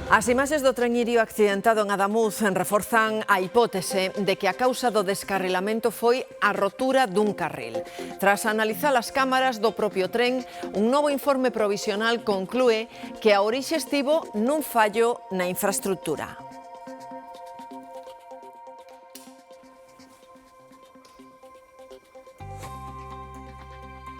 As imaxes do tren Irio accidentado en Adamuz reforzan a hipótese de que a causa do descarrilamento foi a rotura dun carril. Tras analizar as cámaras do propio tren, un novo informe provisional conclúe que a orixe estivo nun fallo na infraestrutura.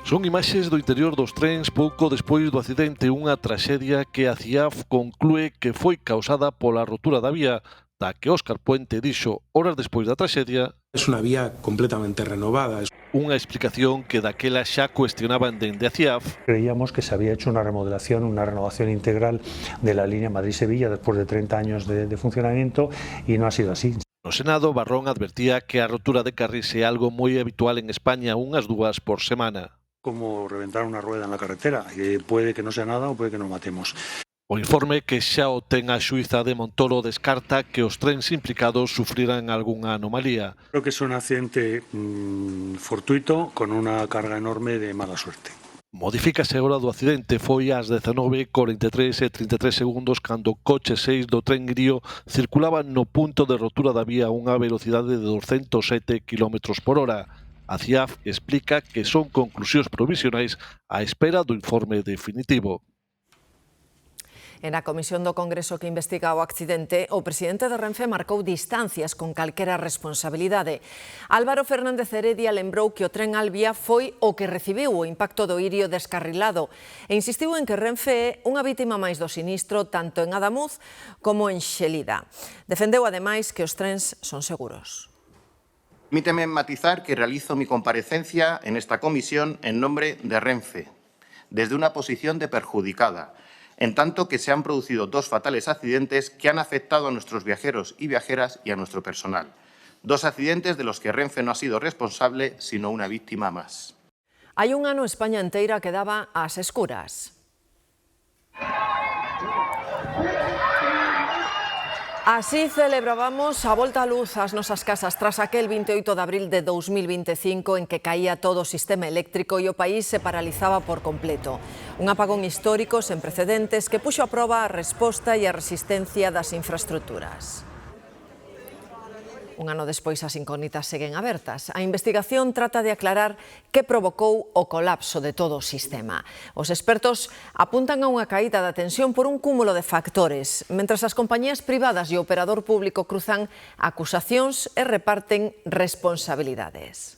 Son imaxes do interior dos trens pouco despois do accidente, unha traxedia que a CIAF conclúe que foi causada pola rotura da vía, da que Óscar Puente dixo horas despois da traxedia. Es una vía completamente renovada. Unha explicación que daquela xa cuestionaban dende a CIAF. Creíamos que se había hecho una remodelación, una renovación integral de la línea Madrid-Sevilla después de 30 años de funcionamiento y no ha sido así. No Senado, Barrón advertía que a rotura de carrís é algo moi habitual en España, unhas 2 por semana. Como reventar una rueda en la carretera, que puede que no sea nada o puede que nos matemos. O informe que xa o ten a xuíza de Montoro descarta que os trens implicados sufriran algunha anomalía. Creo que es un accidente fortuito con una carga enorme de mala suerte. Modifícase a hora do accidente, foi ás 19:43 e 33 segundos cando o coche 6 do tren Irio circulaba no punto de rotura da vía a unha velocidade de 207 km por hora. A CIAF explica que son conclusións provisionais á espera do informe definitivo. En a Comisión do Congreso que investiga o accidente, o presidente de Renfe marcou distancias con calquera responsabilidade. Álvaro Fernández Heredia lembrou que o tren Alvia foi o que recibiu o impacto do Irio descarrilado e insistiu en que Renfe é unha vítima máis do sinistro tanto en Adamuz como en Xelida. Defendeu ademais que os trens son seguros. Permíteme matizar que realizo mi comparecencia en esta comisión en nombre de Renfe, desde una posición de perjudicada, en tanto que se han producido 2 fatales accidentes que han afectado a nuestros viajeros y viajeras y a nuestro personal. 2 accidentes de los que Renfe no ha sido responsable, sino una víctima más. Hai un ano España enteira quedaba ás escuras. Así celebrábamos a volta á luz ás nosas casas tras aquel 28 de abril de 2025 en que caía todo o sistema eléctrico e o país se paralizaba por completo. Un apagón histórico sen precedentes que puxo a proba a resposta e a resistencia das infraestruturas. Un ano despois as incógnitas seguen abertas. A investigación trata de aclarar que provocou o colapso de todo o sistema. Os expertos apuntan a unha caída da tensión por un cúmulo de factores, mentras as compañías privadas e o operador público cruzan acusacións e reparten responsabilidades.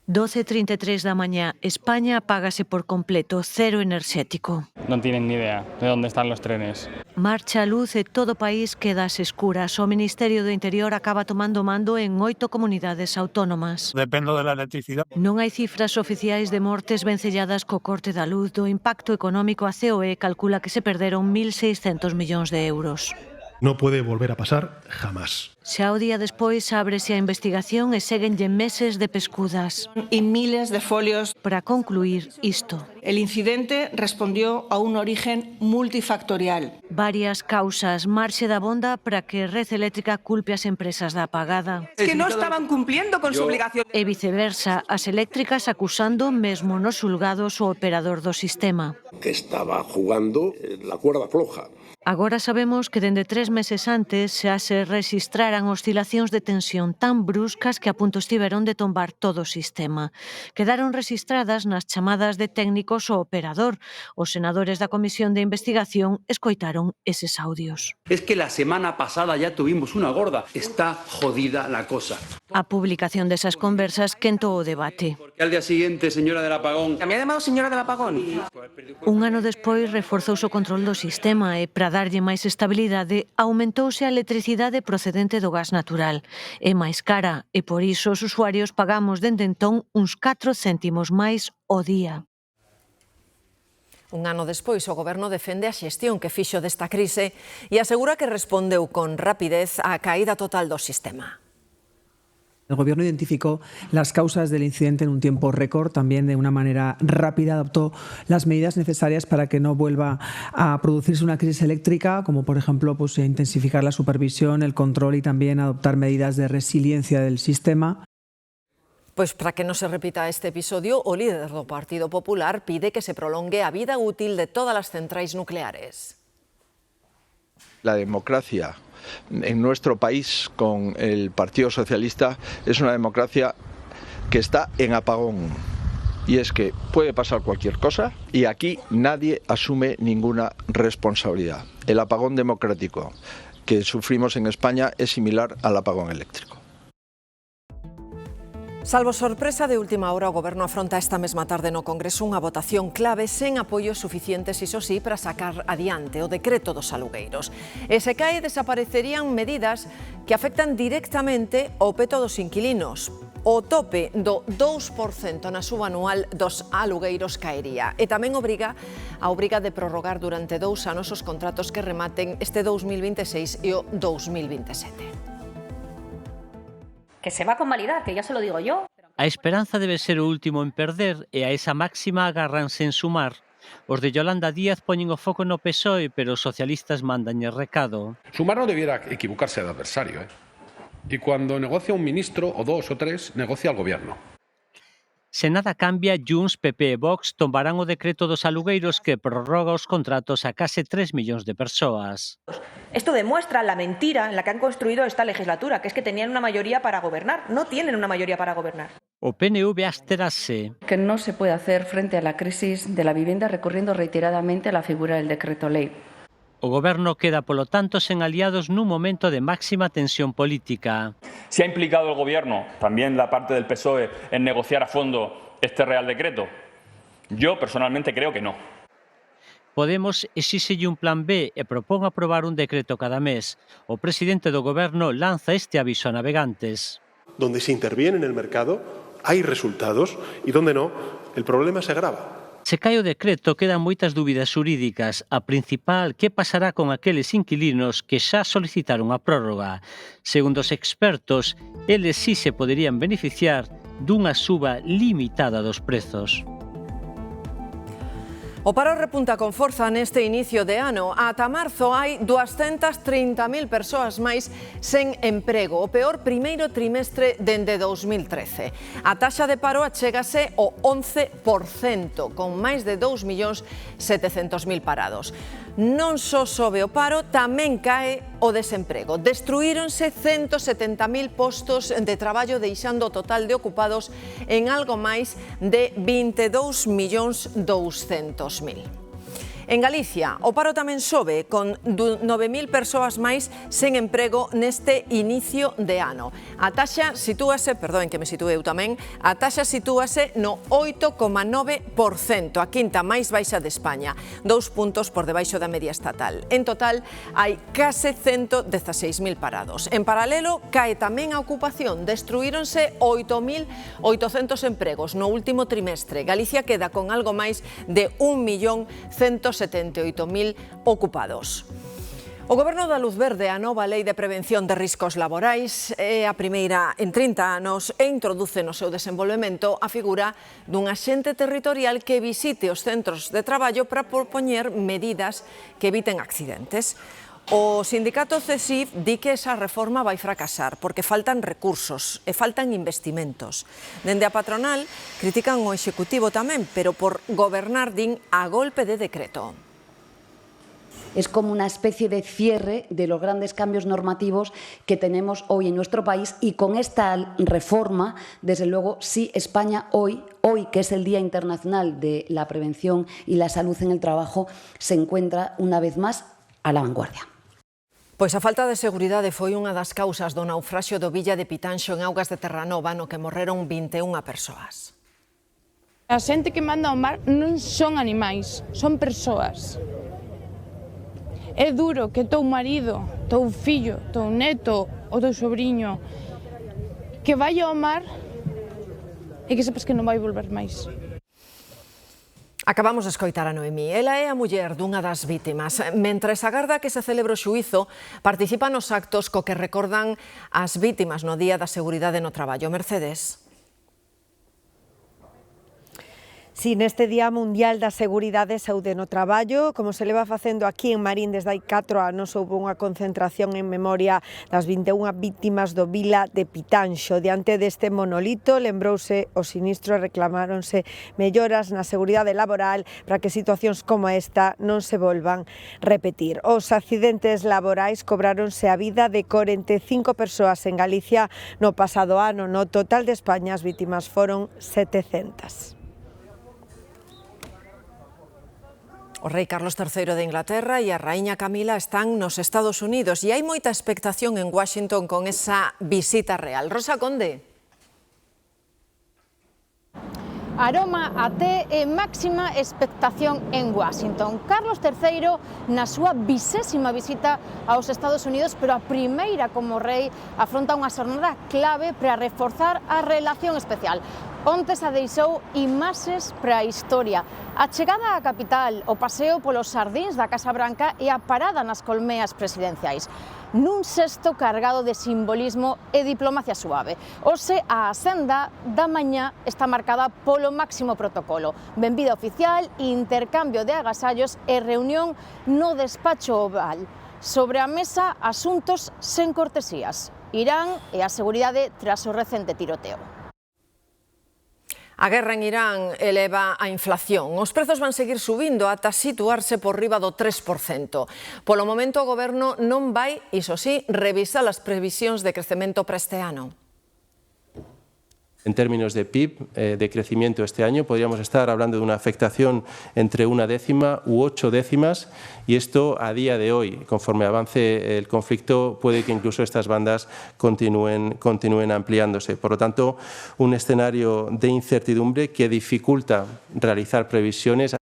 12:33 da mañá, España apágase por completo, cero enerxético. Non tienen ni idea de onde están los trenes. Marcha a luz e todo o país queda ás escuras. O Ministerio do Interior acaba tomando mando en 8 comunidades autónomas. Dependo de la electricidade. Non hai cifras oficiais de mortes vencelladas co corte da luz. Do impacto económico, a COE calcula que se perderon 1.600 millóns de euros. No puede volver a pasar jamás. Xa o día despois ábrese a investigación e séguenlle meses de pescudas. Y miles de folios. Para concluir isto. El incidente respondió a un origen multifactorial. Varias causas, marxe da bonda para que Red Eléctrica culpe as empresas da apagada. Es que no estaban cumpliendo con su obligación. E viceversa, as eléctricas acusando mesmo nos xulgados o operador do sistema. Que estaba jugando la cuerda floja. Agora sabemos que dende 3 meses antes xa se rexistraran oscilacións de tensión tan bruscas que a punto estiveron de tombar todo o sistema. Quedaron rexistradas nas chamadas de técnicos ao operador. Os senadores da Comisión de Investigación escoitaron eses audios. Es que la semana pasada ya tuvimos una gorda. Está jodida la cosa. A publicación desas conversas quentou o debate. Porque al día siguiente, señora del apagón... ¿Me ha llamado señora del apagón? Un ano despois reforzouse o control do sistema e, para darlle máis estabilidade, aumentouse a electricidade procedente do gas natural. É máis cara e por iso os usuarios pagamos dende entón uns 4 céntimos máis ao día. Un ano despois, o Goberno defende a xestión que fixo desta crise e asegura que respondeu con rapidez á caída total do sistema. El Gobierno identificó las causas del incidente en un tiempo récord, también de una manera rápida adoptó las medidas necesarias para que no vuelva a producirse una crisis eléctrica, como por ejemplo intensificar la supervisión, el control y también adoptar medidas de resiliencia del sistema. Pois para que non se repita este episodio, o líder do Partido Popular pide que se prolongue a vida útil de todas as centrais nucleares. La democracia en nuestro país con el Partido Socialista es una democracia que está en apagón. Y es que puede pasar cualquier cosa y aquí nadie asume ninguna responsabilidad. El apagón democrático que sufrimos en España es similar al apagón eléctrico. Salvo sorpresa de última hora, o Goberno afronta esta mesma tarde no Congreso unha votación clave sen apoios suficientes, iso sí, para sacar adiante o decreto dos alugueiros. E se cae, desaparecerían medidas que afectan directamente ao peto dos inquilinos. O tope do 2% na suba anual dos alugueiros caería e tamén obriga de prorrogar durante 2 anos os contratos que rematen este 2026 e o 2027. Que se va a convalidar, que ya se lo digo yo. A esperanza debe ser o último en perder e a esa máxima agárranse en Sumar. Os de Yolanda Díaz poñen o foco no PSOE, pero os socialistas mandanlle recado. Sumar no debiera equivocarse de adversario, Y cuando negocia un ministro, o 2 o 3, negocia el gobierno. Se nada cambia, Junts, PP e Vox tombarán o decreto dos alugueiros que prorroga os contratos a case 3 millóns de persoas. Esto demuestra la mentira en la que han construido esta legislatura, que es que tenían una mayoría para gobernar. No tienen una mayoría para gobernar. O PNV absterase. Que no se puede hacer frente a la crisis de la vivienda recurriendo reiteradamente a la figura del decreto ley. O Goberno queda, polo tanto, sen aliados nun momento de máxima tensión política. ¿Se ha implicado el Gobierno, también la parte del PSOE, en negociar a fondo este Real Decreto? Yo, personalmente, creo que no. Podemos exíxelle un plan B e propón aprobar un decreto cada mes. O presidente do Goberno lanza este aviso a navegantes. Donde se interviene en el mercado, hay resultados y donde no, el problema se agrava. Se cae o decreto, quedan moitas dúbidas xurídicas. A principal, que pasará con aqueles inquilinos que xa solicitaron a prórroga? Segundo os expertos, eles sí se poderían beneficiar dunha suba limitada dos prezos. O paro repunta con forza neste inicio de ano. Ata marzo hai 230.000 persoas máis sen emprego, o peor primeiro trimestre dende 2013. A taxa de paro achégase ao 11%, con máis de 2.700.000 parados. Non só sobe o paro, tamén cae o desemprego. Destruíronse 170.000 postos de traballo, deixando o total de ocupados en algo máis de 22.200.000. En Galicia, o paro tamén sobe, con 9.000 persoas máis sen emprego neste inicio de ano. A taxa sitúase, perdoen que me sitúe eu tamén, a taxa sitúase no 8,9%, a quinta máis baixa de España, 2 puntos por debaixo da media estatal. En total, hai case 116.000 parados. En paralelo, cae tamén a ocupación, destruíronse 8.800 empregos no último trimestre. Galicia queda con algo máis de 1.178.000 ocupados. O Goberno dá luz verde á nova Lei de Prevención de Riscos Laborais, é a primeira en 30 anos e introduce no seu desenvolvemento a figura dun axente territorial que visite os centros de traballo para propoñer medidas que eviten accidentes. O sindicato CESIF di que esa reforma vai fracasar porque faltan recursos e faltan investimentos. Dende a patronal critican o Executivo tamén, pero por gobernar, din, a golpe de decreto. Es como una especie de cierre de los grandes cambios normativos que tenemos hoy en nuestro país y con esta reforma, desde luego, sí España hoy que es el Día Internacional de la Prevención y la Salud en el Trabajo, se encuentra una vez más a la vanguardia. Pois a falta de seguridade foi unha das causas do naufraxio do Villa de Pitanxo en augas de Terranova, no que morreron 21 persoas. A xente que manda ao mar non son animais, son persoas. É duro que teu marido, teu fillo, teu neto ou teu sobrinho que vai ao mar e que sepas que non vai volver máis. Acabamos de escoitar a Noemí. Ela é a muller dunha das vítimas. Mentres agarda que se celebre o xuízo, participa nos actos co que recordan as vítimas no Día da Seguridade no Traballo. Mercedes. Si neste Día Mundial da Seguridade e Saúde no Traballo, como se leva facendo aquí en Marín desde hai 4 anos, houve unha concentración en memoria das 21 vítimas do Vila de Pitanxo. Diante deste monolito lembrouse o sinistro e reclamáronse melloras na seguridade laboral para que situacións como esta non se volvan repetir. Os accidentes laborais cobráronse a vida de 45 persoas en Galicia no pasado ano. No total de España as vítimas foron 700. O rei Carlos III de Inglaterra e a raíña Camila están nos Estados Unidos e hai moita expectación en Washington con esa visita real. Rosa Conde. Aroma a té e máxima expectación en Washington. Carlos III na súa 20ª visita aos Estados Unidos, pero a primeira como rei afronta unha xornada clave para reforzar a relación especial. Onte se deixou imaxes para a historia. A chegada á capital, o paseo polos xardíns da Casa Branca e a parada nas colmeas presidenciais. Nun xesto cargado de simbolismo e diplomacia suave. Hoxe a asenda da mañá está marcada polo máximo protocolo. Benvida oficial, intercambio de agasallos e reunión no despacho oval. Sobre a mesa, asuntos sen cortesías. Irán e a seguridade tras o recente tiroteo. A guerra en Irán eleva a inflación. Os prezos van seguir subindo ata situarse por riba do 3%. Polo momento, o goberno non vai, iso sí, revisar as previsións de crecemento para este ano. En términos de PIB, de crecimiento este año, podríamos estar hablando de una afectación entre 1/10 u 8 décimas, y esto a día de hoy, conforme avance el conflicto, puede que incluso estas bandas continúen ampliándose. Por lo tanto, un escenario de incertidumbre que dificulta realizar previsiones.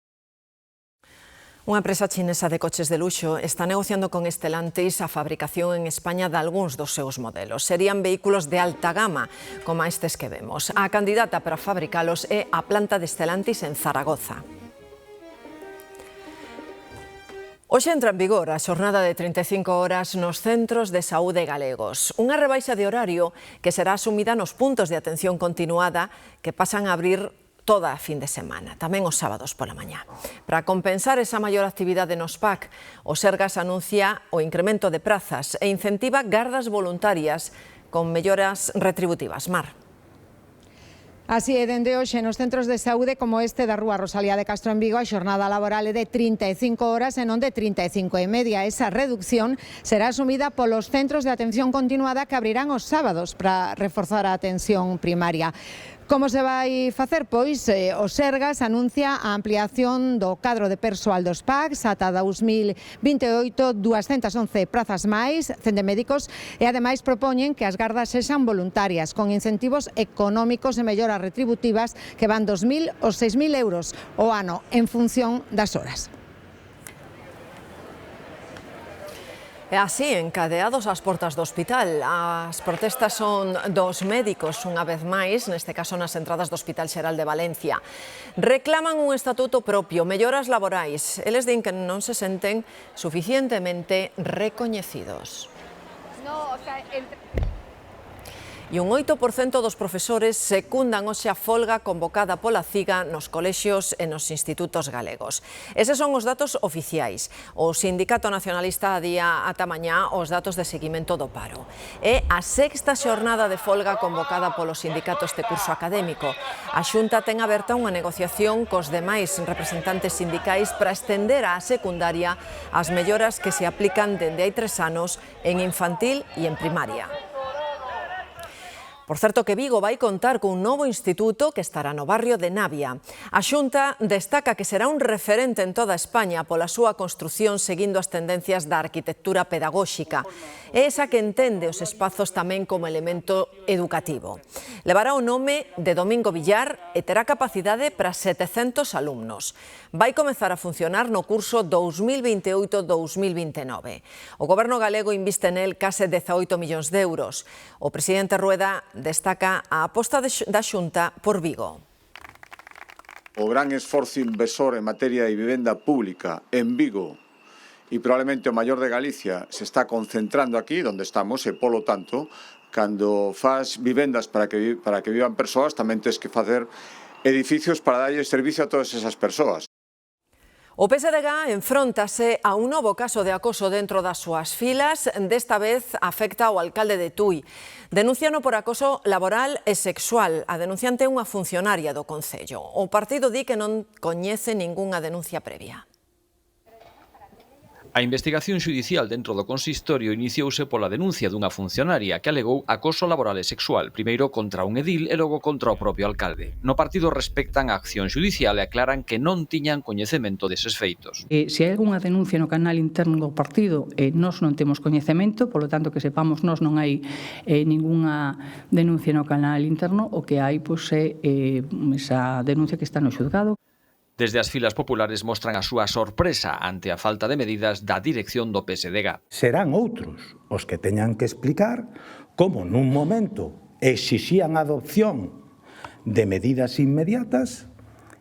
Unha empresa chinesa de coches de luxo está negociando con Stellantis a fabricación en España de algúns dos seus modelos. Serían vehículos de alta gama, como estes que vemos. A candidata para fabricalos é a planta de Stellantis en Zaragoza. Hoxe entra en vigor a xornada de 35 horas nos centros de saúde galegos. Unha rebaixa de horario que será asumida nos puntos de atención continuada que pasan a abrir toda a fin de semana, tamén os sábados pola mañá. Para compensar esa maior actividade nos PAC, o Sergas anuncia o incremento de prazas e incentiva gardas voluntarias con melloras retributivas. Mar. Así é, dende hoxe nos centros de saúde como este da Rúa Rosalía de Castro en Vigo, a xornada laboral é de 35 horas e non de 35 e media. Esa reducción será asumida polos centros de atención continuada que abrirán os sábados para reforzar a atención primaria. Como se vai facer? Pois o Sergas anuncia a ampliación do cadro de persoal dos PACs ata 2028, 211 prazas máis, 100 de médicos, e ademais propoñen que as gardas sexan voluntarias, con incentivos económicos e melloras retributivas que van 2.000 aos 6.000 euros ao ano en función das horas. E así, encadeados ás portas do hospital. As protestas son dos médicos, unha vez máis, neste caso nas entradas do Hospital Xeral de Valencia. Reclaman un estatuto propio, melloras laborais. Eles din que non se senten suficientemente recoñecidos. E un 8% dos profesores secundan hoxe a folga convocada pola CIGA nos colexios e nos institutos galegos. Eses son os datos oficiais. O Sindicato Nacionalista adía ata mañá os datos de seguimento do paro. É a 6ª xornada de folga convocada polo sindicato este curso académico. A Xunta ten aberta unha negociación cos demais representantes sindicais para estender á secundaria as melloras que se aplican dende hai 3 anos en infantil e en primaria. Por certo que Vigo vai contar cun novo instituto que estará no barrio de Navia. A Xunta destaca que será un referente en toda España pola súa construción seguindo as tendencias da arquitectura pedagóxica. É esa que entende os espazos tamén como elemento educativo. Levará o nome de Domingo Villar e terá capacidade para 700 alumnos. Vai comezar a funcionar no curso 2028-2029. O Goberno galego inviste nel case 18 millóns de euros. O presidente Rueda destaca a aposta da Xunta por Vigo. O gran esforzo inversor en materia de vivenda pública en Vigo e probablemente o maior de Galicia se está concentrando aquí, onde estamos, e polo tanto, cando faz vivendas para que vivan persoas, tamén tens que facer edificios para darlle servicio a todas esas persoas. O PSDG enfróntase a un novo caso de acoso dentro das súas filas, desta vez afecta ao alcalde de Tui. Denúnciano por acoso laboral e sexual. A denunciante é unha funcionaria do Concello. O partido di que non coñece ningunha denuncia previa. A investigación xudicial dentro do consistorio iniciouse pola denuncia dunha funcionaria que alegou acoso laboral e sexual, primeiro contra un edil e logo contra o propio alcalde. No partido respectan a acción xudicial e aclaran que non tiñan coñecemento deses feitos. Se hai algunha denuncia no canal interno do partido, nós non temos coñecemento, polo tanto que sepamos nós non hai ningunha denuncia no canal interno, o que hai é esa denuncia que está no xulgado. Desde as filas populares mostran a súa sorpresa ante a falta de medidas da dirección do PSDG. Serán outros os que teñan que explicar como nun momento exixían a adopción de medidas inmediatas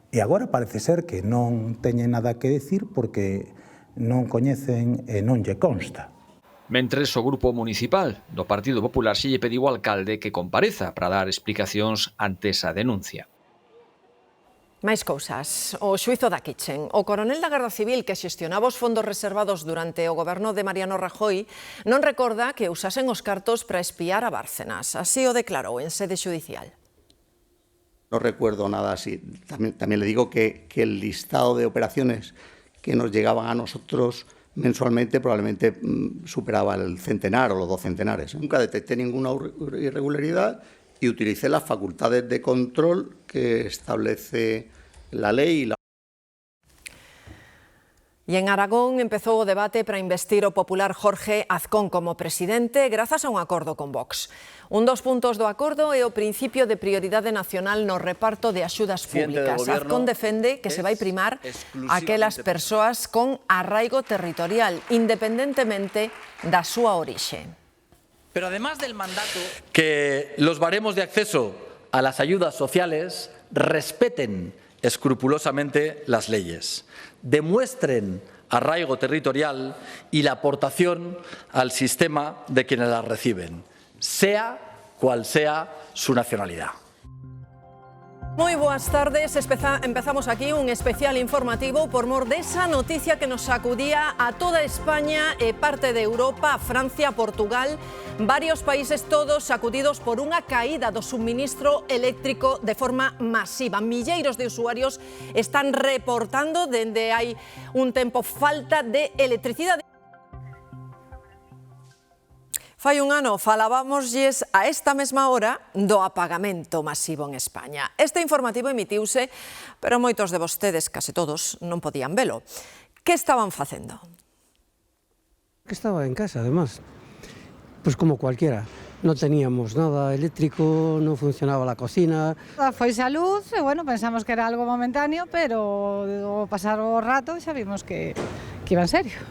e agora parece ser que non teñen nada que decir porque non coñecen e non lle consta. Mentres o grupo municipal do Partido Popular se lle pediu ao alcalde que compareza para dar explicacións ante esa denuncia. Máis cousas. O xuízo da Kitchen. O coronel da Garda Civil que xestionaba os fondos reservados durante o goberno de Mariano Rajoy non recorda que usasen os cartos para espiar a Bárcenas. Así o declarou en sede judicial. No recuerdo nada así. También le digo que el listado de operaciones que nos llegaban a nosotros mensualmente probablemente superaba el centenar o los 2 centenares. Nunca detecté ninguna irregularidad y utilicé las facultades de control que establece la ley. E en Aragón empezou o debate para investir o popular Jorge Azcón como presidente grazas a un acordo con Vox. Un dos puntos do acordo é o principio de prioridade nacional no reparto de axudas públicas. Azcón defende que se vai primar aquelas persoas con arraigo territorial, independentemente da súa orixe. Pero además del mandato, que los baremos de acceso a las ayudas sociales respeten escrupulosamente las leyes, demuestren arraigo territorial y la aportación al sistema de quienes las reciben, sea cual sea su nacionalidad. Moi boas tardes, empezamos aquí un especial informativo por mor desa noticia que nos sacudía a toda España e parte de Europa, Francia, Portugal, varios países todos sacudidos por unha caída do suministro eléctrico de forma masiva. Milleiros de usuarios están reportando dende hai un tempo falta de electricidade. Fai un ano falábamosles a esta mesma hora do apagamento masivo en España. Este informativo emitiuse, pero moitos de vostedes, case todos, non podían velo. Que estaban facendo? Que estaba en casa, además. Pues como cualquiera. Non teníamos nada eléctrico, non funcionaba la cocina. Foi a luz, e bueno, pensamos que era algo momentáneo, pero ao pasar o rato xa vimos que iba en serio.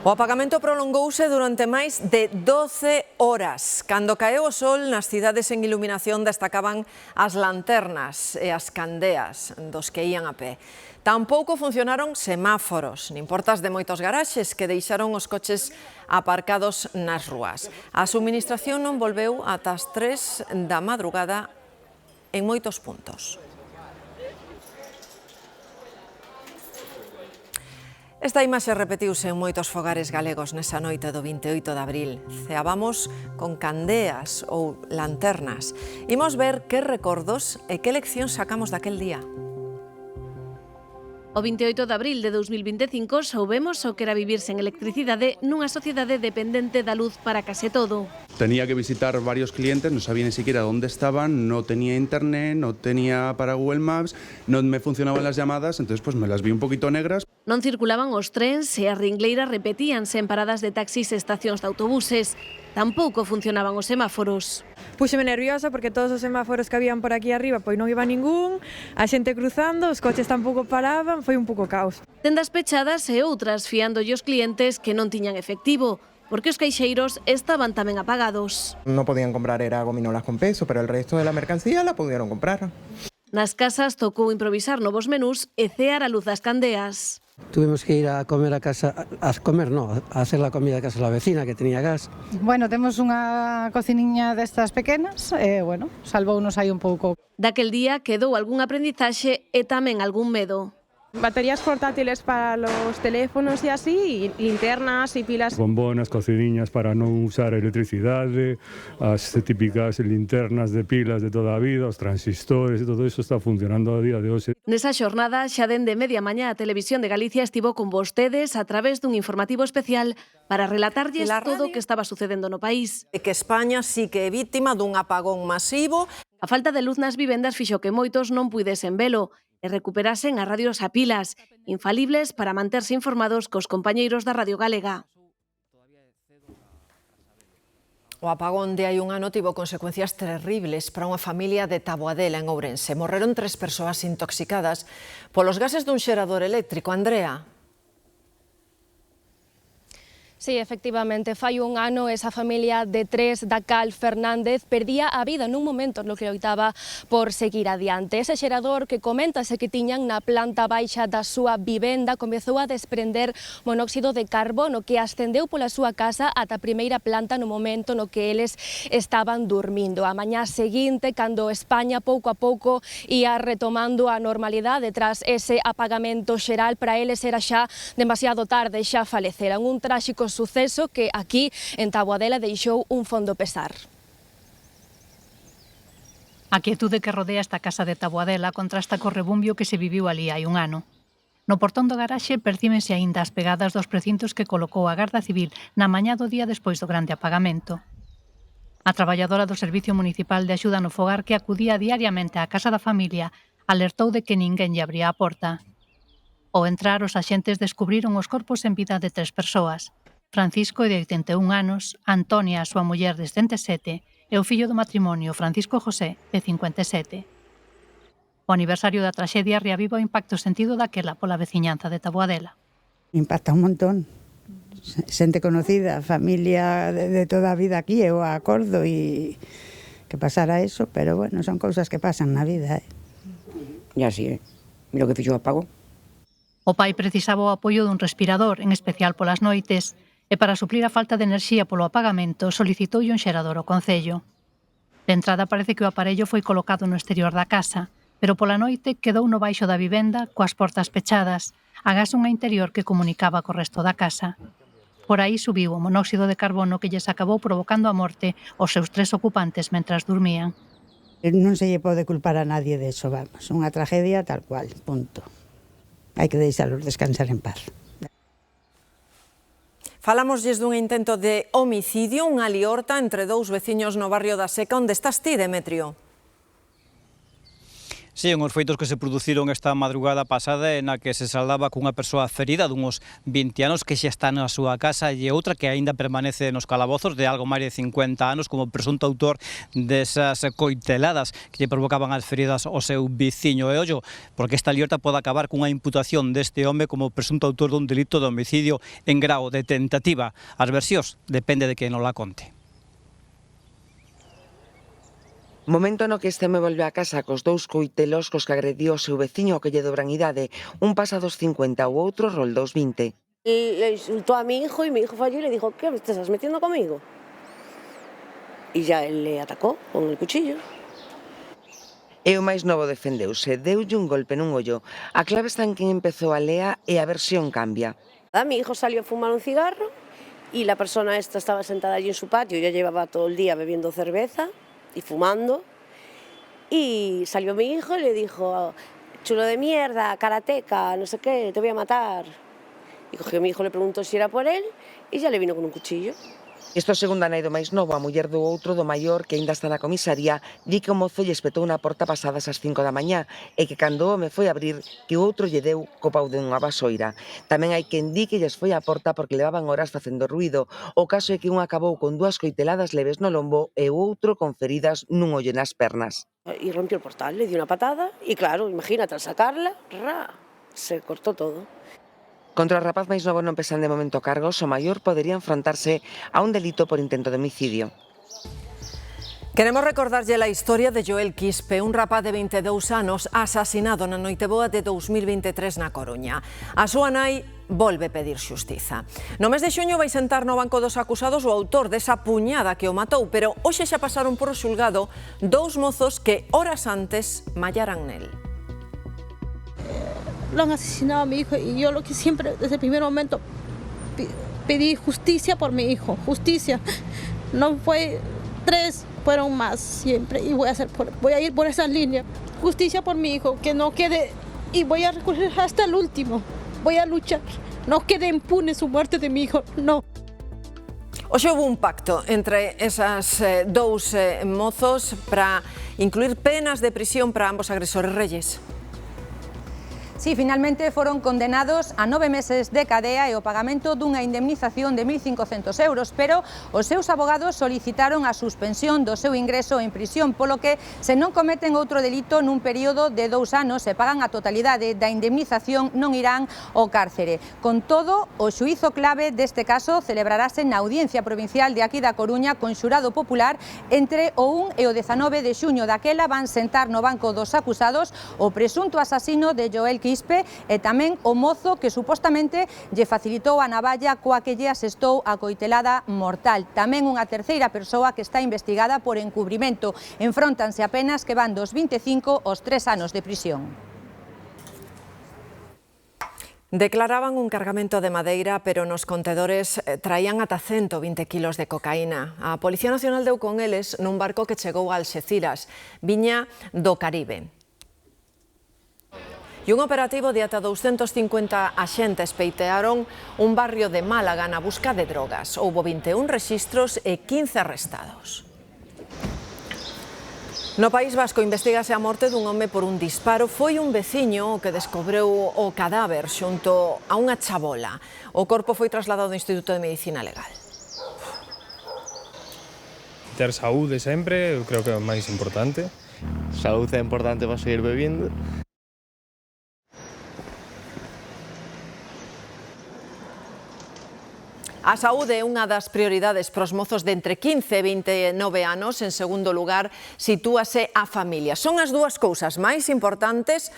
O apagamento prolongouse durante máis de 12 horas. Cando caeu o sol, nas cidades en iluminación destacaban as lanternas e as candeas dos que ían a pé. Tampouco funcionaron semáforos, nin portas de moitos garaxes que deixaron os coches aparcados nas rúas. A subministración non volveu ata as 3 da madrugada en moitos puntos. Esta imaxe repetiuse en moitos fogares galegos nesa noite do 28 de abril. Ceábamos con candeas ou lanternas. Imos ver que recordos e que leccións sacamos daquel día. O 28 de abril de 2025 soubemos o que era vivir sen electricidade nunha sociedade dependente da luz para case todo. Tenía que visitar varios clientes, no sabía ni siquiera dónde estaban, no tenía internet, no tenía para Google Maps, no me funcionaban las llamadas, entonces pues me las vi un poquito negras. Non circulaban os trens e as ringleiras repetíanse en paradas de taxis e estacións de autobuses. Tampouco funcionaban os semáforos. Púxeme nerviosa porque todos os semáforos que habían por aquí arriba pois non iba ningún, a xente cruzando, os coches tampouco paraban, foi un pouco caos. Tendas pechadas e outras fiándolle os clientes que non tiñan efectivo, porque os caixeiros estaban tamén apagados. No podían comprar era gominolas con peso, pero el resto de la mercancía la pudieron comprar. Nas casas tocou improvisar novos menús e cear a luz das candeas. Tuvimos que ir a comer a casa, a hacer la comida a casa de la vecina que tenía gas. Bueno, temos unha cociniña destas pequenas e, bueno, salvounos aí un pouco. Daquel día quedou algún aprendizaxe e tamén algún medo. Baterías portátiles para los teléfonos y así, y linternas y pilas. Bombonas, cocidiñas para non usar electricidade, as típicas linternas de pilas de toda a vida, os transistores e todo iso está funcionando a día de hoxe. Nesa xornada, xa dende media mañá a Televisión de Galicia estivo con vostedes a través dun informativo especial para relatarlles todo o que estaba sucedendo no país. E que España sí que é vítima dun apagón masivo. A falta de luz nas vivendas fixo que moitos non puidesen velo e recuperasen as radios a pilas, infalibles para manterse informados cos compañeiros da Radio Galega. O apagón de hai un ano tivo consecuencias terribles para unha familia de Taboadela, en Ourense. Morreron 3 persoas intoxicadas polos gases dun xerador eléctrico. Andrea. Sí, efectivamente, fai un ano esa familia de 3 da Cal Fernández perdía a vida nun momento no que loitaba por seguir adiante. Ese xerador que coméntase que tiñan na planta baixa da súa vivenda comezou a desprender monóxido de carbono que ascendeu pola súa casa ata a primeira planta no momento no que eles estaban dormindo. A mañá seguinte, cando España pouco a pouco ia retomando a normalidade tras ese apagamento xeral, para eles era xa demasiado tarde, xa faleceran. Un tráxico suceso que aquí en Taboadela deixou un fondo pesar. A quietude que rodea esta casa de Taboadela contrasta co rebumbio que se viviu ali hai un ano. No portón do garaxe percíbense aínda as pegadas dos precintos que colocou a Garda Civil na mañá do día despois do grande apagamento. A traballadora do Servicio Municipal de Axuda no Fogar, que acudía diariamente á casa da familia, alertou de que ninguén lle abría a porta. Ao entrar, os axentes descubriron os corpos en vida de 3 persoas. Francisco, de 81 anos, Antonia, a súa muller, de 77, e o fillo do matrimonio, Francisco José, de 57. O aniversario da traxedia reaviva o impacto sentido daquela pola veciñanza de Taboadela. Impacta un montón. Xente conocida, familia de toda a vida aquí, eu acordo e que pasara eso, pero bueno, son cousas que pasan na vida. E así, mira o que fixo o apagón. O pai precisaba o apoio dun respirador, en especial polas noites, e para suplir a falta de enerxía polo apagamento solicitoulle un xerador ao Concello. De entrada parece que o aparello foi colocado no exterior da casa, pero pola noite quedou no baixo da vivenda coas portas pechadas, agás unha interior que comunicaba co resto da casa. Por aí subiu o monóxido de carbono que lles acabou provocando a morte aos seus 3 ocupantes mentras dormían. Non se lle pode culpar a nadie de eso, vamos, unha tragedia tal cual, punto. Hai que deixalos descansar en paz. Falámoslles dun intento de homicidio, unha liorta entre 2 veciños no barrio da Seca. Onde estás ti, Demetrio? Sí, unhos feitos que se produciron esta madrugada pasada na que se saldaba cunha persoa ferida dunhos 20 anos que xa está na súa casa e outra que aínda permanece nos calabozos de algo máis de 50 anos como presunto autor desas coiteladas que lle provocaban as feridas ao seu viciño. E ollo, porque esta liorta pode acabar cunha imputación deste home como presunto autor dun delito de homicidio en grao de tentativa. As versións depende de quen nos la conte. Momento no que este me volve a casa cos 2 coitelos cos que agrediu o seu veciño que lle dobran idade. Un pasa dos 50, o outro rolda os 20. Le insultó a mi hijo y mi hijo falló y le dijo, ¿qué te estás metiendo conmigo? Y ya él le atacó con el cuchillo. E o máis novo defendeuse, deulle un golpe nun ollo. A clave está en quen empezou a lea e a versión cambia. Mi hijo salió a fumar un cigarro y la persona esta estaba sentada allí en su patio, ya llevaba todo el día bebiendo cerveza y fumando, y salió mi hijo y le dijo, chulo de mierda, karateca, no sé qué, te voy a matar. Y cogió a mi hijo, le preguntó si era por él, y ya le vino con un cuchillo. Isto segundo a nai do máis novo, a muller do outro do maior que aínda está na comisaría, di que o mozo lle espetou na porta pasadas as 5 da mañá e que cando o home foi abrir que o outro lle deu co pau de unha vasoira. Tamén hai quen di que lles foi á porta porque levaban horas facendo ruído. O caso é que un acabou con 2 coiteladas leves no lombo e o outro con feridas nun ollo nas pernas. Y rompió el portal, le dio una patada y claro, imagínate, al sacarla, se cortó todo. Contra o rapaz máis novo non pesan de momento cargos, o maior podería enfrontarse a un delito por intento de homicidio. Queremos recordarlle a historia de Joel Quispe, un rapaz de 22 anos asasinado na Noiteboa de 2023 na Coruña. A súa nai volve pedir xustiza. No mes de xuño vai sentar no banco dos acusados o autor desa puñada que o matou, pero hoxe xa pasaron por o xulgado dous mozos que horas antes mallaran nel. Lo han asesinado a mi hijo y yo lo que siempre, desde el primer momento, pedí justicia por mi hijo, justicia. No fue 3, fueron más siempre y voy a ir por esa línea. Justicia por mi hijo, que no quede, y voy a recurrir hasta el último. Voy a luchar, no quede impune su muerte de mi hijo, no. Hoxe houve un pacto entre esas dous mozos para incluir penas de prisión para ambos agresores. Reyes. Sí, finalmente foron condenados a 9 meses de cadea e o pagamento dunha indemnización de 1.500 euros, pero os seus abogados solicitaron a suspensión do seu ingreso en prisión, polo que, se non cometen outro delito nun período de 2 anos e pagan a totalidade da indemnización, non irán ao cárcere. Con todo, o xuízo clave deste caso celebrarase na Audiencia Provincial de aquí da Coruña con xurado popular entre o 1 e o 19 de xuño. Daquela van sentar no banco dos acusados o presunto asasino de Joel Quispe e tamén o mozo que supostamente lle facilitou a navalla coa que lle asestou a coitelada mortal. Tamén unha terceira persoa que está investigada por encubrimento. Enfróntanse apenas que van dos 25 aos 3 anos de prisión. Declaraban un cargamento de madeira, pero nos contedores traían ata 120 kilos de cocaína. A Policía Nacional deu con eles nun barco que chegou a Alxeciras, viña do Caribe. E un operativo de ata 250 axentes peitearon un barrio de Málaga na busca de drogas. Houbo 21 rexistros e 15 arrestados. No País Vasco investígase a morte dun home por un disparo. Foi un veciño que descobreu o cadáver xunto a unha chabola. O corpo foi trasladado ao Instituto de Medicina Legal. Ter saúde sempre, eu creo que é o máis importante. Saúde é importante para seguir bebindo. A saúde é unha das prioridades para os mozos de entre 15 e 29 anos. En segundo lugar, sitúase a familia. Son as dúas cousas máis importantes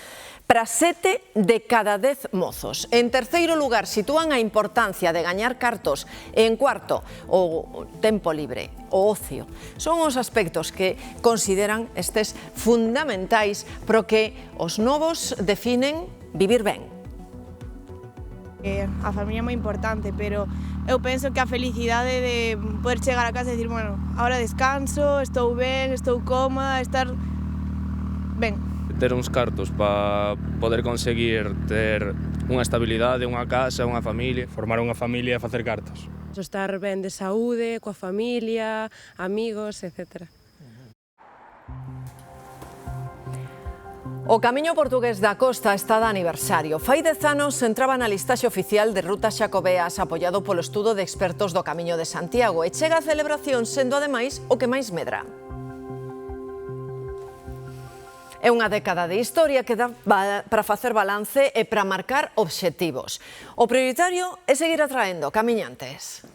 para 7 de cada 10 mozos. En terceiro lugar, sitúan a importancia de gañar cartos. E en cuarto, o tempo libre, o ocio. Son os aspectos que consideran estes fundamentais para o que os novos definen vivir ben. A familia é moi importante, pero eu penso que a felicidade de poder chegar a casa e dicir, bueno, ahora descanso, estou ben, estou cómoda, estar ben. Ter uns cartos para poder conseguir ter unha estabilidade, unha casa, unha familia, formar unha familia e facer cartos. Estar ben de saúde, coa familia, amigos, etc. O Camiño Portugués da Costa está de aniversario. Fai 10 anos entraba na listaxe oficial de rutas xacobeas apoiado polo estudo de expertos do Camiño de Santiago e chega a celebración sendo ademais o que máis medra. É unha década de historia que dá para facer balance e para marcar obxectivos. O prioritario é seguir atraendo camiñantes.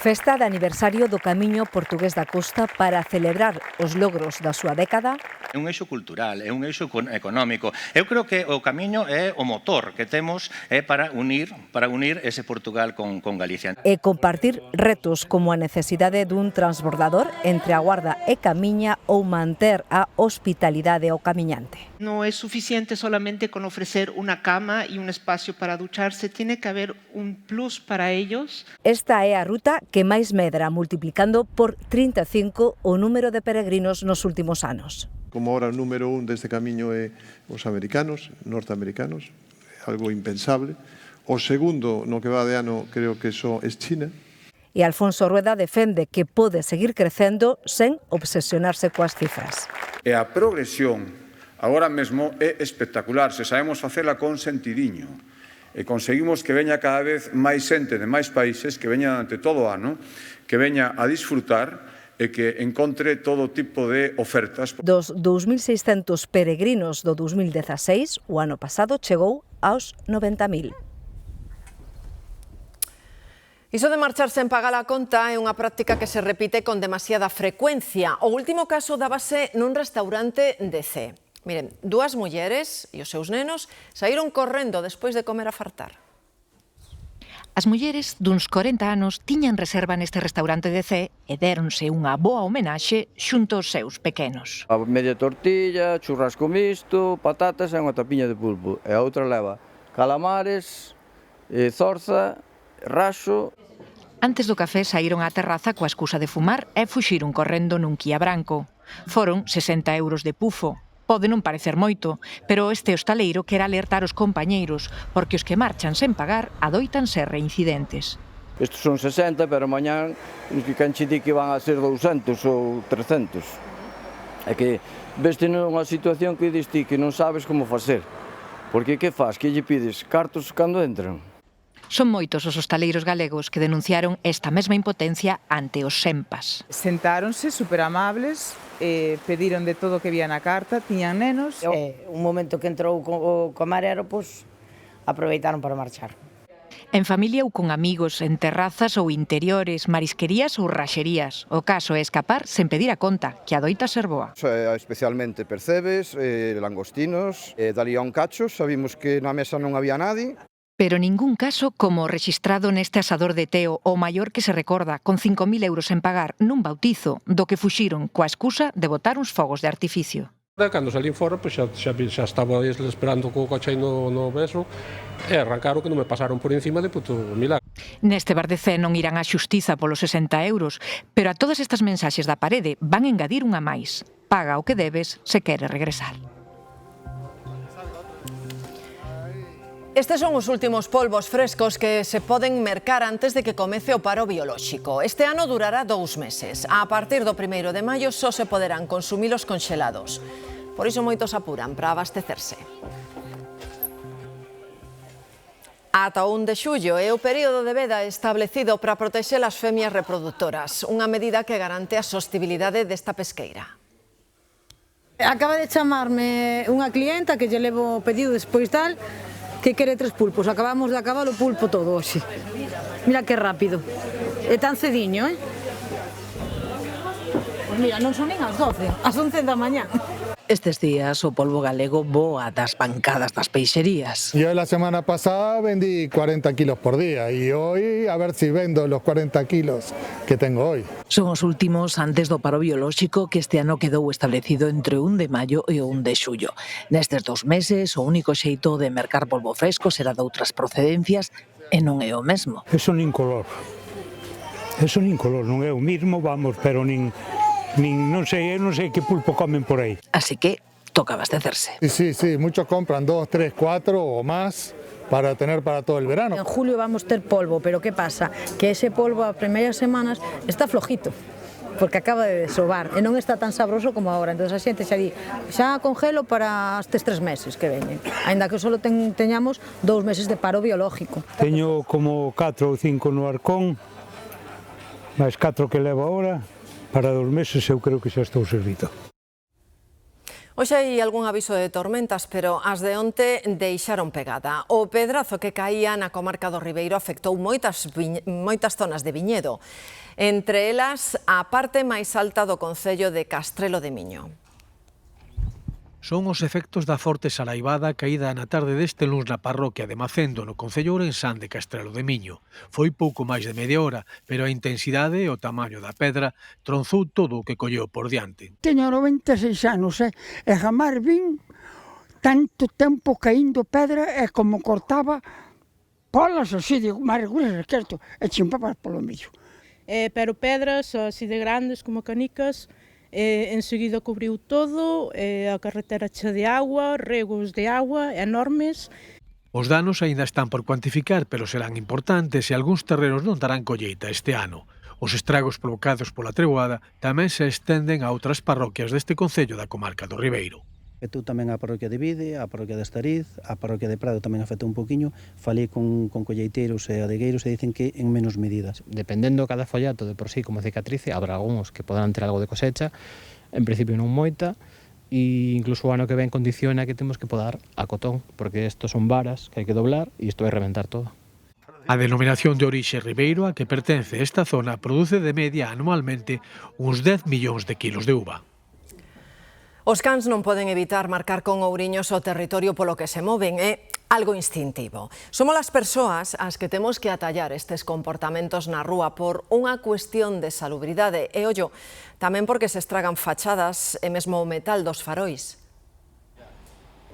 Festa de aniversario do Camiño Portugués da Costa para celebrar os logros da súa década. É un eixo cultural, é un eixo económico. Eu creo que o Camiño é o motor que temos para unir ese Portugal con Galicia. E compartir retos como a necesidade dun transbordador entre a Guarda e Camiña ou manter a hospitalidade ao camiñante. No es suficiente solamente con ofrecer una cama y un espacio para ducharse, tiene que haber un plus para ellos. Esta é a ruta que máis medra, multiplicando por 35 o número de peregrinos nos últimos anos. Como ahora o número 1 deste camiño é os americanos, norteamericanos, algo impensable. O segundo, no que va de ano, creo que é China. E Alfonso Rueda defende que pode seguir crecendo sen obsesionarse coas cifras. E a progresión agora mesmo é espectacular, se sabemos facela con sentidiño. E conseguimos que veña cada vez máis xente de máis países, que veña durante todo o ano, que veña a disfrutar e que encontre todo tipo de ofertas. Dos 2.600 peregrinos do 2016, o ano pasado chegou aos 90.000. Iso de marchar sen pagar a conta é unha práctica que se repite con demasiada frecuencia. O último caso dábase nun restaurante de Cee. Miren, dúas mulleres e os seus nenos saíron correndo despois de comer a fartar. As mulleres duns 40 anos tiñan reserva neste restaurante de Cee e déronse unha boa homenaxe xunto aos seus pequenos. A media tortilla, churrasco misto, patatas e unha tapiña de pulpo. E a outra leva calamares, zorza, raxo. Antes do café saíron á terraza coa excusa de fumar e fuxiron correndo nun Kia branco. Foron 60 euros de pufo. Pode non parecer moito, pero este hostaleiro quere alertar os compañeiros, porque os que marchan sen pagar adoitan ser reincidentes. Estos son 60, pero mañán os que canche di que van a ser 200 ou 300. É que veste nunha situación que dis ti que non sabes como facer. Porque que faz? Que lle pides cartos cando entran? Son moitos os hostaleiros galegos que denunciaron esta mesma impotencia ante os SEMPAs. Sentáronse superamables, pediron de todo o que vía na carta, tiñan nenos. Un momento que entrou o camarero, pois aproveitaron para marchar. En familia ou con amigos, en terrazas ou interiores, marisquerías ou raxerías. O caso é escapar sen pedir a conta, que adoita ser boa. Especialmente percebes, langostinos, dali a un cacho, sabimos que na mesa non había nadie. Pero ningún caso como o rexistrado neste asador de Teo, o maior que se recorda, con 5.000 euros en pagar nun bautizo, do que fuxiron coa excusa de botar uns fogos de artificio. Cando salín fora, xa estaba esperando co coche no beso e arrancaron que non me pasaron por encima de puto milagre. Neste bar de Cee non irán á xustiza polos 60 euros, pero a todas estas mensaxes da parede van engadir unha máis. Paga o que debes se quere regresar. Estes son os últimos polvos frescos que se poden mercar antes de que comece o paro biolóxico. Este ano durará 2 meses. A partir do 1º de maio só se poderán consumilos congelados. Por iso moitos apuran para abastecerse. Ata o 1 de xullo é o período de veda establecido para protexer as femias reproductoras, unha medida que garante a sostibilidade desta pesqueira. Acaba de chamarme unha clienta que lle levo o pedido despois tal, que quere 3 pulpos. Acabamos de acabar o pulpo todo hoxe. Mira que rápido. É tan cediño, Pois mira, non son nin as 12, as 11 da mañá. Estes días o polvo galego voa das bancadas das peixerías. Yo la semana pasada vendí 40 kilos por día y hoy a ver si vendo los 40 kilos que tengo hoy. Son os últimos antes do paro biolóxico que este ano quedou establecido entre o 1 de maio e o 1 de xullo. Nestes 2 meses o único xeito de mercar polvo fresco será de outras procedencias e non é o mesmo. Eso nin color, non é o mismo, vamos, pero non sei que pulpo comen por aí. Así que toca abastecerse. Sí, muchos compran 2, 3, 4 o más para tener para todo el verano. En julio vamos ter polvo, pero que pasa? Que ese polvo as primeiras semanas está flojito, porque acaba de desovar e non está tan sabroso como agora. Entón a xente xa di, xa congelo para estes 3 meses que veñen, aínda que só teñamos 2 meses de paro biológico. Teño como 4 ou 5 no arcón, máis 4 que levo agora. Para 2 meses eu creo que xa estou servido. Hoxe hai algún aviso de tormentas, pero as de onte deixaron pegada. O pedrazo que caía na comarca do Ribeiro afectou moitas zonas de viñedo, entre elas a parte máis alta do concello de Castrelo de Miño. Son os efectos da forte saraivada caída na tarde deste luns na parroquia de Macendo, no concello ourensán de Castrelo de Miño. Foi pouco máis de media hora, pero a intensidade e o tamaño da pedra tronzou todo o que colleu por diante. Teño 96 anos, e jamás vin tanto tempo caíndo pedra e como cortaba polas así, digo, máis gruesas que isto, e chimpabas polo medio. Pero pedras así de grandes como canicas, enseguida cubriu todo, a carretera chea de agua, regos de agua enormes. Os danos aínda están por cuantificar, pero serán importantes e algúns terrenos non darán colleita este ano. Os estragos provocados pola treboada tamén se estenden a outras parroquias deste concello da comarca do Ribeiro. Afectou tamén a parroquia de Vide, a parroquia de Estariz, a parroquia de Prado tamén afectou un poquinho. Falei con colleiteiros e adegueiros e dicen que en menos medidas. Dependendo cada follato de por sí como cicatrice, habrá algúns que poderán ter algo de cosecha, en principio non moita, e incluso o ano que ven condiciona que temos que podar a cotón, porque estos son varas que hai que doblar e isto vai reventar todo. A denominación de orixe Ribeiro a que pertence esta zona produce de media anualmente uns 10 millóns de kilos de uva. Os cans non poden evitar marcar con ouriños o territorio polo que se moven, é algo instintivo. Somos as persoas as que temos que atallar estes comportamentos na rúa por unha cuestión de salubridade e, ollo, tamén porque se estragan fachadas e mesmo o metal dos farois.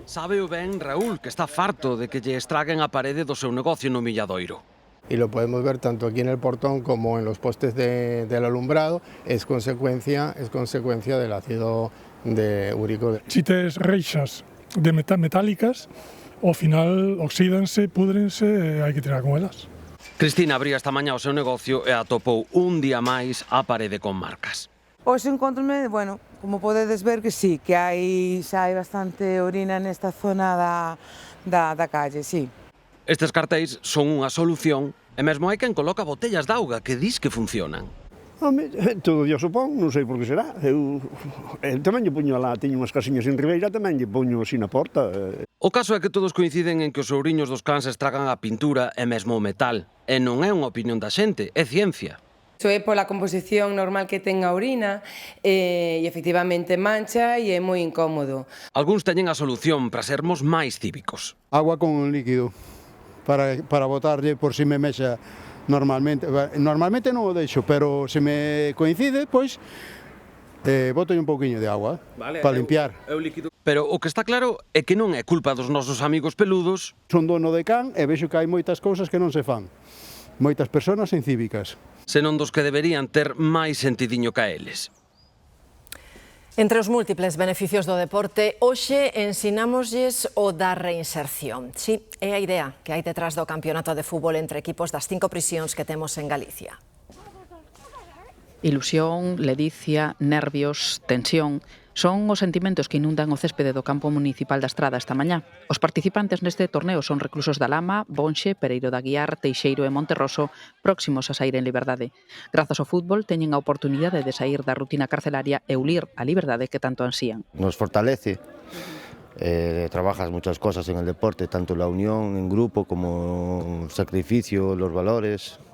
Sabe o ben Raúl que está farto de que lle estraguen a parede do seu negocio no Milladoiro. Y lo podemos ver tanto aquí en el portón como en los postes del alumbrado, es consecuencia del ácido úrico. Si tes reixas de metálicas, ao final oxídanse, púdrense e hai que tirar con elas. Cristina abría esta mañá o seu negocio e atopou un día máis a parede con marcas. Hoxe encontrome, bueno, como podedes ver que sí, que xa hai bastante orina nesta zona da calle, sí. Estes cartéis son unha solución e mesmo hai quen coloca botellas de auga que dis que funcionan. Home, todo Dios supón, non sei por que será. Eu tamén lle puño lá, teño unhas casiñas en Ribeira, tamén lle puño así na porta. O caso é que todos coinciden en que os ouriños dos cans estragan a pintura e mesmo o metal. E non é unha opinión da xente, é ciencia. Iso é pola composición normal que ten a orina e efectivamente mancha e é moi incómodo. Algúns teñen a solución para sermos máis cívicos. Agua con un líquido para botarlle por si me mexa normalmente. Normalmente non o deixo, pero se me coincide, pois boto un pouquiño de agua para limpiar. Pero o que está claro é que non é culpa dos nosos amigos peludos. Son dono de can e vexo que hai moitas cousas que non se fan. Moitas persoas incívicas. Senón dos que deberían ter máis sentidiño ca eles. Entre os múltiples beneficios do deporte, hoxe ensinámoslles o da reinserción. Si, é a idea que hai detrás do campeonato de fútbol entre equipos das 5 prisións que temos en Galicia. Ilusión, ledicia, nervios, tensión son os sentimentos que inundan o céspede do campo municipal da Estrada esta mañá. Os participantes neste torneo son reclusos da Lama, Bonxe, Pereiro da Guiar, Teixeiro e Monterroso, próximos a saír en liberdade. Grazas ao fútbol teñen a oportunidade de saír da rutina carcelaria e ulir a liberdade que tanto ansían. Nos fortalece. Trabajas muchas cosas en el deporte, tanto la unión en grupo como el sacrificio, los valores.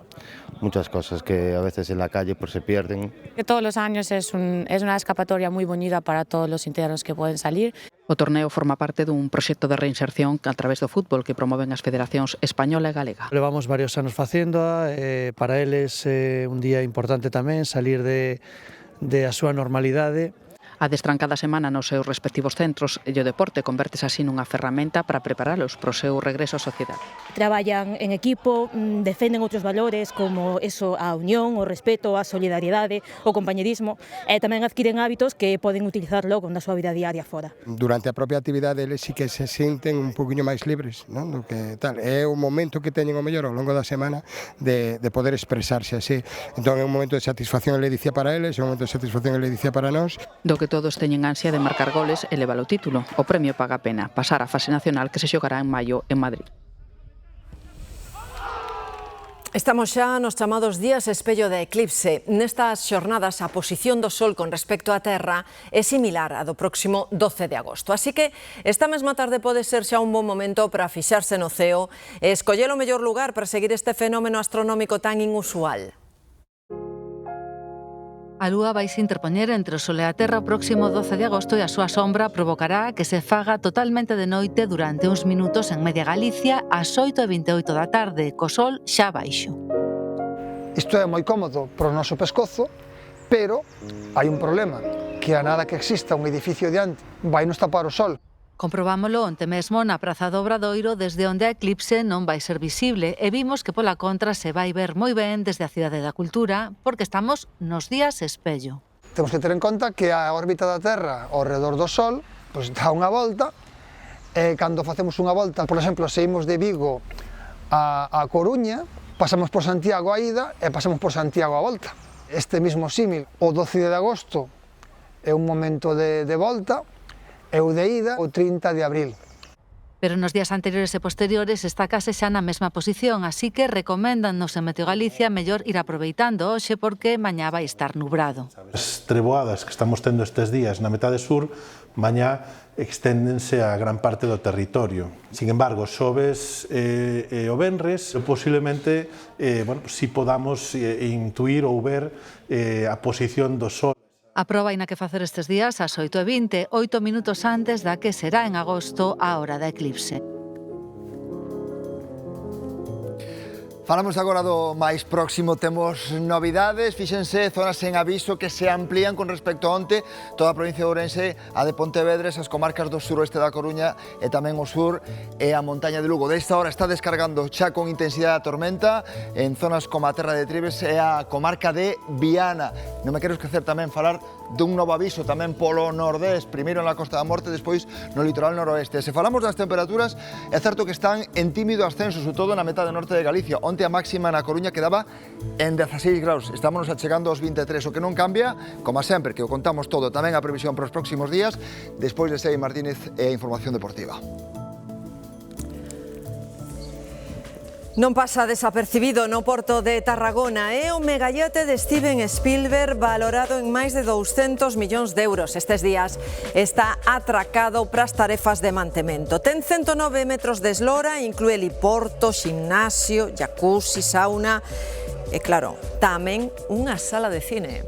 Muchas cosas que a veces en la calle pues se pierden. Que todos los años es una escapatoria muy bonita para todos los internos que pueden salir. O torneo forma parte dun proxecto de reinserción a través do fútbol que promoven as federacións española e galega. Levamos varios anos facéndoa, para eles un día importante tamén salir de a súa normalidade. Adestran cada semana nos seus respectivos centros e o deporte convértese así nunha ferramenta para preparalos para o seu regreso á sociedade. Traballan en equipo, defenden outros valores como eso, a unión, o respeto, a solidariedade, o compañerismo e tamén adquiren hábitos que poden utilizar logo na súa vida diaria fora. Durante a propia actividade eles sí que se senten un poquinho máis libres, non? Do que tal. É o momento que teñen o mellor ao longo da semana de poder expresarse así. Entón é un momento de satisfacción e ledicia para eles, é un momento de satisfacción e ledicia para nós. Do que todos teñen ansia de marcar goles e levar o título. O premio paga a pena, pasar a fase nacional que se xogará en maio en Madrid. Estamos xa nos chamados días espello de eclipse. Nestas xornadas a posición do Sol con respecto á Terra é similar á do próximo 12 de agosto. Así que esta mesma tarde pode ser xa un bon momento para fixarse no ceo e escoller o mellor lugar para seguir este fenómeno astronómico tan inusual. A Lúa vai se interpoñer entre o Sol e a Terra o próximo 12 de agosto e a súa sombra provocará que se faga totalmente de noite durante uns minutos en media Galicia ás 8:28 da tarde, co Sol xa baixo. Isto é moi cómodo para o noso pescozo, pero hai un problema, que a nada que exista un edificio diante vai nos tapar o Sol. Comprobámolo onte mesmo na Praza do Obradoiro desde onde a eclipse non vai ser visible e vimos que pola contra se vai ver moi ben desde a Cidade da Cultura porque estamos nos días espello. Temos que ter en conta que a órbita da Terra ao redor do Sol pois dá unha volta e cando facemos unha volta, por exemplo, se imos de Vigo a Coruña, pasamos por Santiago a ida e pasamos por Santiago a volta. Este mismo símil, o 12 de agosto é un momento de volta, e o de ida o 30 de abril. Pero nos días anteriores e posteriores está case xa na mesma posición, así que recoméndannos en Meteo Galicia mellor ir aproveitando hoxe porque mañá vai estar nubrado. As treboadas que estamos tendo estes días na metade sur mañá exténdense a gran parte do territorio. Sin embargo, xoves e o venres, posiblemente, si podamos intuir ou ver a posición do sol. A proba hai na que facer estes días ás 8:20, 8 minutos antes da que será en agosto a hora da eclipse. Falamos agora do máis próximo, temos novidades, fíxense, zonas en aviso que se amplían con respecto a onte, toda a provincia de Ourense, a de Pontevedres, as comarcas do suroeste da Coruña e tamén o sur e a montaña de Lugo. Desta hora está descargando xa con intensidade a tormenta en zonas como a Terra de Tribes e a comarca de Viana. Non me quero esquecer tamén falar dun novo aviso tamén polo nordés, primeiro na Costa da Morte, despois no litoral noroeste. Se falamos das temperaturas, é certo que están en tímido ascenso, sobre todo na metade norte de Galicia. Onte a máxima na Coruña quedaba en 16 graus, estamos achegando aos 23, o que non cambia, como sempre, que o contamos todo, tamén a previsión para os próximos días, despois de Sei Martínez e a información deportiva. Non pasa desapercibido no porto de Tarragona o megallete de Steven Spielberg valorado en máis de 200 millóns de euros. Estes días está atracado para as tarefas de mantemento. Ten 109 metros de eslora, inclúe heliporto, ximnasio, jacuzzi, sauna e, claro, tamén unha sala de cine.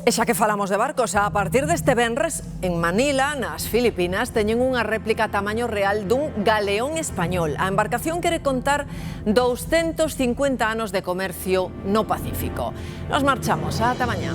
E xa que falamos de barcos, a partir deste venres, en Manila, nas Filipinas, teñen unha réplica a tamaño real dun galeón español. A embarcación quere contar 250 anos de comercio no Pacífico. Nos marchamos, ata mañá.